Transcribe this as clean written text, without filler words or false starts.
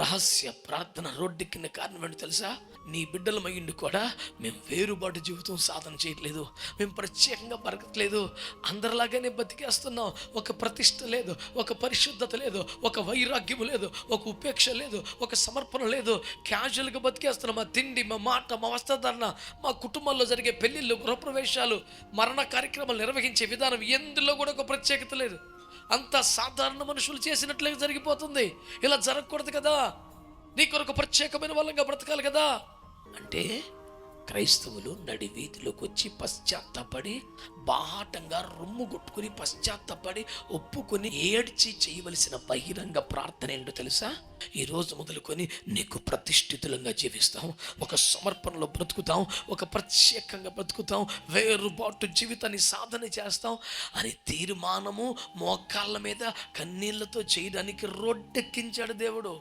రహస్య ప్రార్థన రోడ్డెక్కిన కారణం ఏంటి తెలుసా? నీ బిడ్డలమయ్యిండి కూడా మేము వేరుబాటు జీవితం సాధన చేయట్లేదు, మేము ప్రత్యేకంగా బతకట్లేదు, అందరిలాగానే బతికేస్తున్నాం. ఒక ప్రతిష్ట లేదు, ఒక పరిశుద్ధత లేదు, ఒక వైరాగ్యం లేదు, ఒక ఉపేక్ష లేదు, ఒక సమర్పణ లేదు. క్యాజువల్గా బతికేస్తున్నాం. మా తిండి, మా మాట, మా వస్త్రధారణ, మా కుటుంబంలో జరిగే పెళ్ళిళ్ళు, గృహప్రవేశాలు, మరణ కార్యక్రమాలు నిర్వహించే విధానం, ఎందులో కూడా ఒక ప్రత్యేకత లేదు. అంత సాధారణ మనుషులు చేసినట్లే జరిగిపోతుంది. ఇలా జరగకూడదు కదా. నీ కొరకు ప్రత్యేకమైన వాళ్ళంగా బ్రతకాలి కదా. అంటే క్రైస్తవులు నడి వీధిలోకి వచ్చి పశ్చాత్తపడి, బాహటంగా రొమ్ము కొట్టుకుని పశ్చాత్తపడి, ఒప్పుకొని ఏడ్చి చేయవలసిన బహిరంగ ప్రార్థన ఏంటో తెలుసా? ఈ రోజు మొదలుకొని నీకు ప్రతిష్ఠితులంగా జీవిస్తాం, ఒక సమర్పణలో బ్రతుకుతాం, ఒక ప్రత్యేకంగా బ్రతుకుతాం, వేరుబాటు జీవితాన్ని సాధన చేస్తాం అని తీర్మానము మోకాళ్ళ మీద కన్నీళ్లతో చేయడానికి రోడ్డెక్కించాడు దేవుడు.